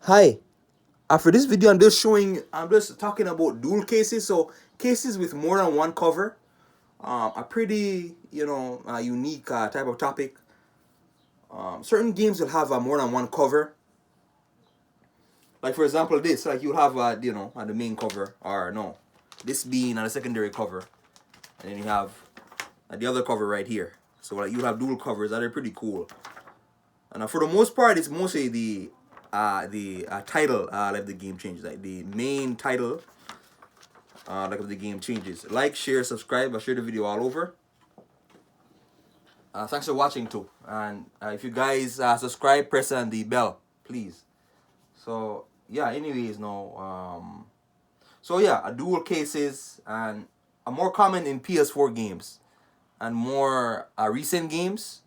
Hi. For this video, I'm just talking about dual cases. So cases with more than one cover. A pretty, unique type of topic. Certain games will have more than one cover. Like for example, this. Like you have, the main cover, or no, this being on the secondary cover, and then you have the other cover right here. So like you have dual covers that are pretty cool. And for the most part, it's mostly the title like the game changes, like the main title like if the game changes. Like, share, subscribe. I share the video all over. Thanks for watching too. And if you guys subscribe, press on the bell, please. So yeah. Anyways, no. So yeah, a dual cases and a more common in PS4 games and more recent games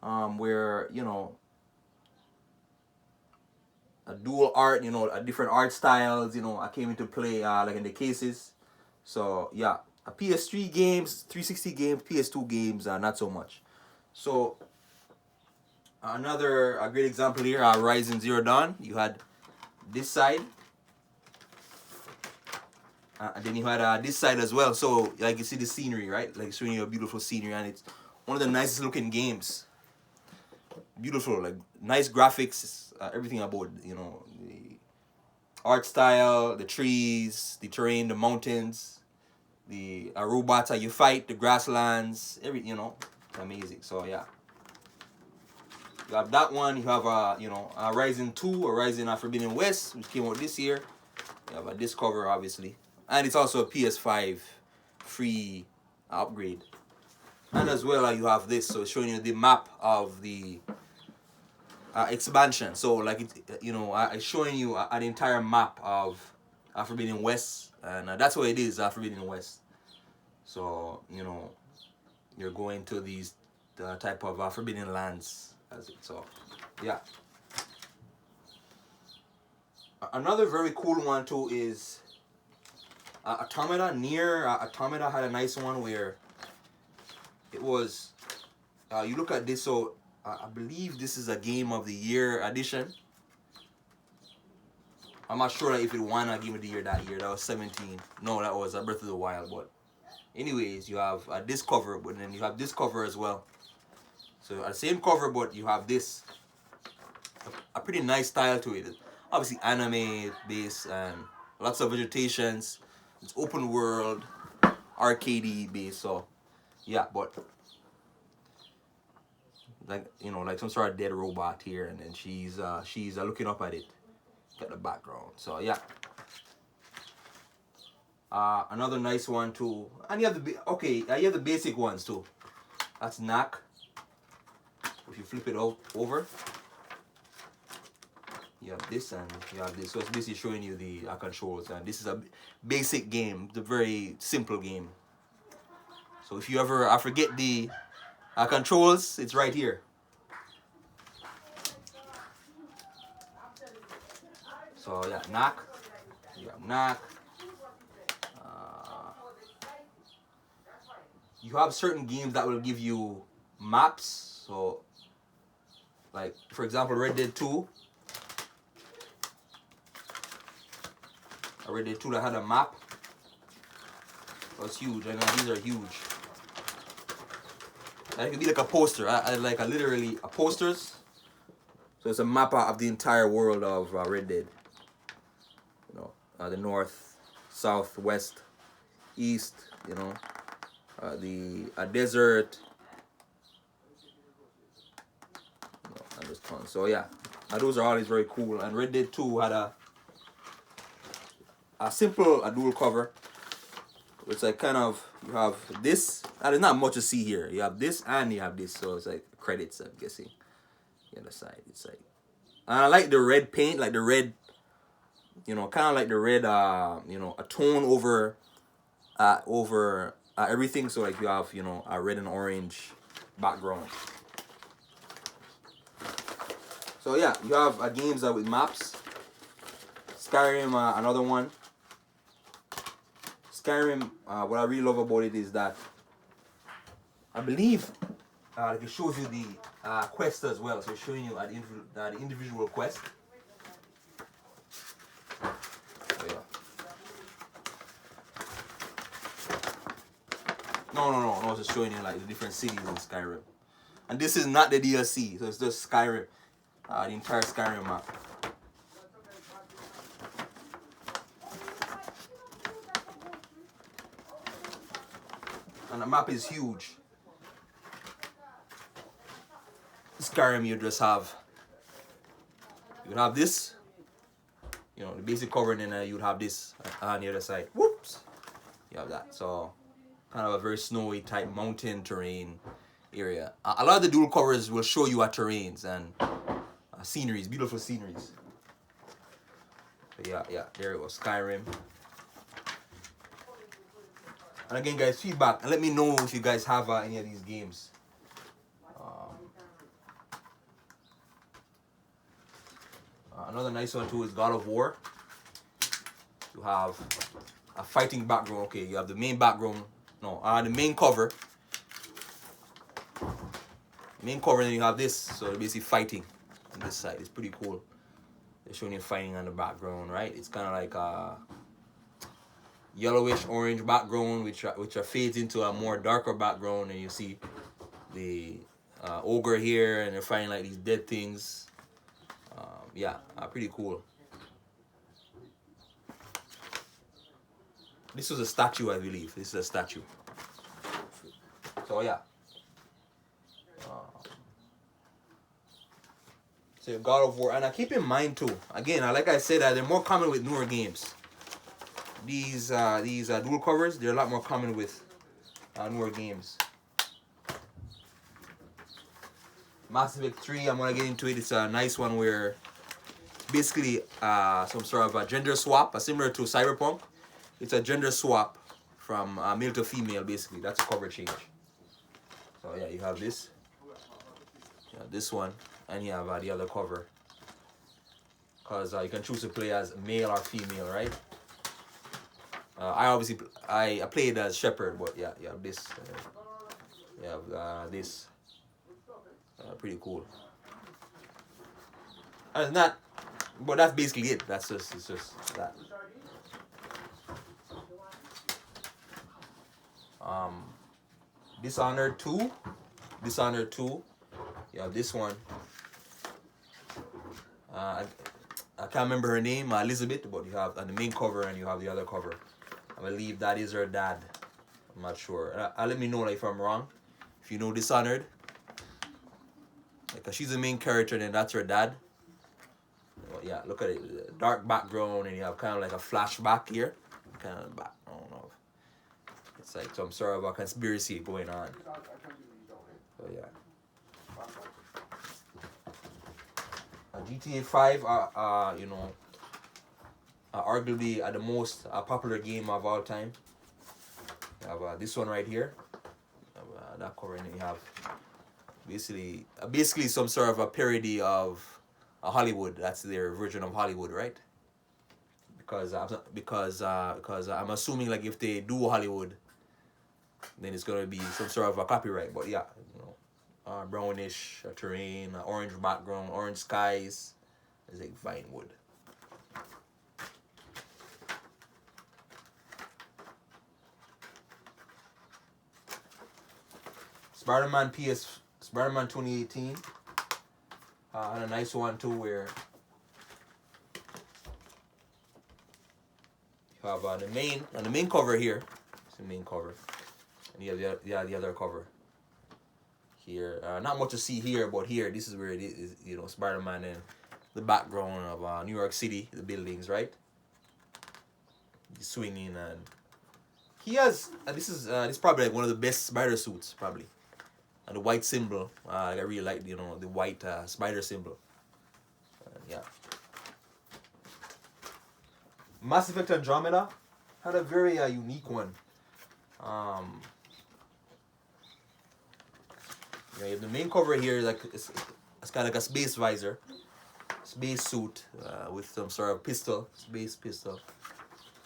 where a dual art, a different art styles, I came into play like in the cases. So yeah, a PS3 games, 360 games, PS2 games, not so much. So another a great example here, Horizon Zero Dawn. You had this side, and then you had this side as well. So like you see the scenery, right? Like showing you a beautiful scenery, and it's one of the nicest looking games. Beautiful, like nice graphics, everything about the art style, the trees, the terrain, the mountains, the robots that you fight, the grasslands, amazing. So yeah, you have that one. You have Horizon 2, Horizon Forbidden West, which came out this year. You have a disc cover, obviously, and it's also a PS5 free upgrade. And as well, you have this, so it's showing you the map of the expansion. So like it's showing you an entire map of Forbidden West, and that's what it is, Forbidden West. So you're going to these type of forbidden lands as it. So yeah. Another very cool one too is Automata. Near Automata had a nice one where it was you look at this. So I believe this is a Game of the Year edition. I'm not sure if it won a Game of the Year that year. That was 17. No, that was Breath of the Wild. But anyways, you have this cover, but then you have this cover as well. So the same cover, but you have this a pretty nice style to it. Obviously anime based and lots of vegetations. It's open world, arcadey based. So yeah, but like some sort of dead robot here, and then she's looking up at it. Get the background. So yeah. Another nice one too, and you have you have the basic ones too. That's Knack. If you flip it over, you have this and you have this. So it's basically showing you the controls, and this is a basic game, the very simple game. So if you ever forget the controls, it's right here. So yeah, Knack. You have Knack. You have certain games that will give you maps. So like for example, Red Dead 2. Red Dead 2 that had a map. That's huge. I know these are huge. That could be like a poster. I like literally a posters. So it's a map of the entire world of Red Dead. The north, south, west, east. The desert. And just tons. So yeah, those are always very cool. And Red Dead 2 had a simple dual cover. It's like kind of you have this, and there's not much to see here. You have this and you have this, so it's like credits. I'm guessing. The other side, it's like, and I like the red paint, like the red, kind of like the red, a tone over everything. So like you have a red and orange background. So yeah, you have games with maps. Skyrim, another one. Skyrim, what I really love about it is that I believe it shows you the quest as well. So it's showing you the individual quest. No. It's just showing you like the different cities in Skyrim. And this is not the DLC, so it's just Skyrim. The entire Skyrim map. And the map is huge. Skyrim, you just have this, you know, the basic cover, and then you'd have this on the other side. Whoops, you have that. So kind of a very snowy type mountain terrain area. A lot of the dual covers will show you terrains and sceneries, beautiful sceneries. But yeah, there it was, Skyrim. And again, guys, feedback, and let me know if you guys have any of these games. Another nice one too is God of War. You have a fighting background. Okay, you have the main background. No, the main cover. Main cover, and then you have this. So they're basically fighting on this side. It's pretty cool. They're showing you fighting on the background, right? It's kind of like a yellowish orange background, which fades into a more darker background, and you see the ogre here, and they're fighting like these dead things. Yeah, pretty cool. This was a statue, I believe. This is a statue. So yeah. So God of War, and keep in mind too. Again, like I said, they're more common with newer games. These dual covers, they're a lot more common with newer games. Mass Effect 3, I'm gonna get into it. It's a nice one where basically some sort of a gender swap, similar to Cyberpunk. It's a gender swap from male to female, basically. That's a cover change. So yeah, you have this. You have this one, and you have the other cover. Because you can choose to play as male or female, right? I played as Shepherd, but yeah, you have this. You have this. Pretty cool. And that, but that's basically it. It's just that. Dishonored 2. You have this one. I can't remember her name, Elizabeth, but you have on the main cover and you have the other cover. I believe that is her dad. I'm not sure. Let me know if I'm wrong. If you know Dishonored, because she's the main character, and that's her dad. Well, yeah, look at it. Dark background, and you have kind of like a flashback here. Kind of back. I don't know. It's like some sort of a conspiracy going on. So yeah. GTA 5, you know, arguably the most popular game of all time. You have this one right here. You have, that cover, and then you have basically some sort of a parody of Hollywood. That's their version of Hollywood, right? Because I'm assuming like if they do Hollywood, then it's gonna be some sort of a copyright. But yeah, you know. Brownish terrain, orange background, orange skies. It's like Vinewood. Spider-Man 2018. And a nice one too, where you have the main cover here. It's the main cover, and you have the other cover. Here, not much to see here, but here, this is where it is, you know, Spider-Man and the background of New York City, the buildings, right? He's swinging, and he has, this is probably like one of the best spider suits, probably. And the white symbol, I really like, you know, the white spider symbol. Yeah. Mass Effect Andromeda had a very unique one. You have the main cover here, like it's kind of like a space visor, space suit with some sort of pistol, space pistol.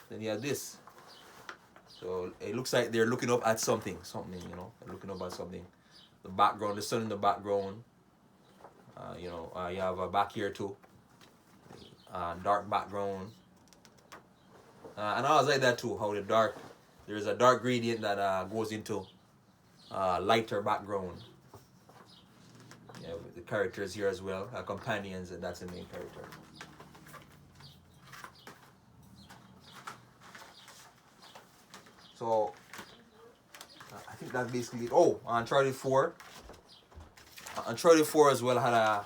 Then you have this. So it looks like they're looking up at something, you know, they're looking up at something. The background, the sun in the background. You know, you have a back here too. Dark background. And I was like that too, how there's a dark gradient that goes into lighter background. Yeah, with the characters here as well, companions, and that's the main character. So I think that's basically it. Oh, Uncharted 4. Uncharted 4 as well had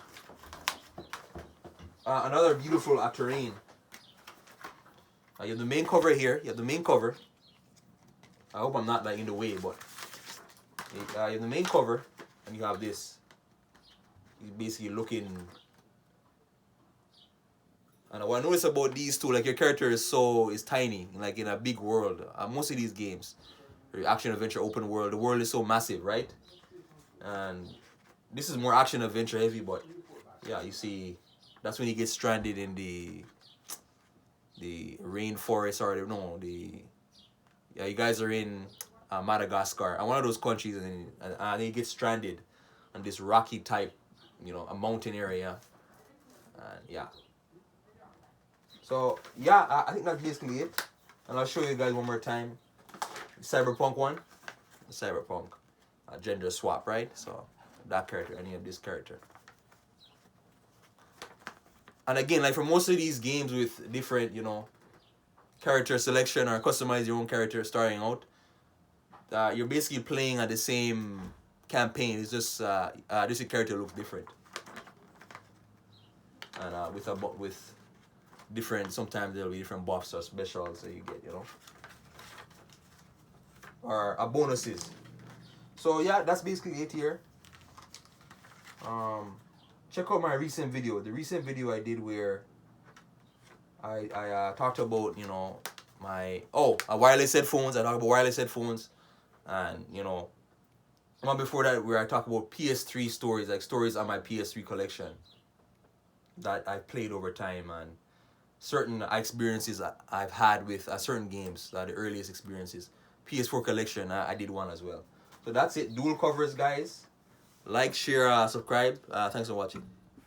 another beautiful terrain. You have the main cover here. You have the main cover. I hope I'm not like in the way, but you have the main cover, and you have this. You're basically looking. And what I notice about these two, like your character is tiny, like in a big world. Most of these games, action adventure open world, the world is so massive, right? And this is more action adventure heavy, but yeah, you see, that's when he gets stranded in the rainforest, or yeah, you guys are in Madagascar, and one of those countries, and he gets stranded on this rocky type, a mountain area, and yeah. So yeah, I think that's basically it, and I'll show you guys one more time. Cyberpunk one, the Cyberpunk, gender swap, right? So that character, any of this character. And again, like for most of these games with different, character selection or customize your own character starting out, you're basically playing at the same campaign. It's just this character looks different, and with different. Sometimes there'll be different buffs or specials that you get, or bonuses. So yeah, that's basically it here. Check out my recent video. The recent video I did where I talked about my wireless headphones. I talked about wireless headphones, and one before that where I talked about PS3 stories, like stories on my PS3 collection that I played over time, and certain experiences I've had with certain games, the earliest experiences. PS4 collection, I did one as well. So that's it. Dual covers, guys. Like, share, subscribe. Thanks for watching.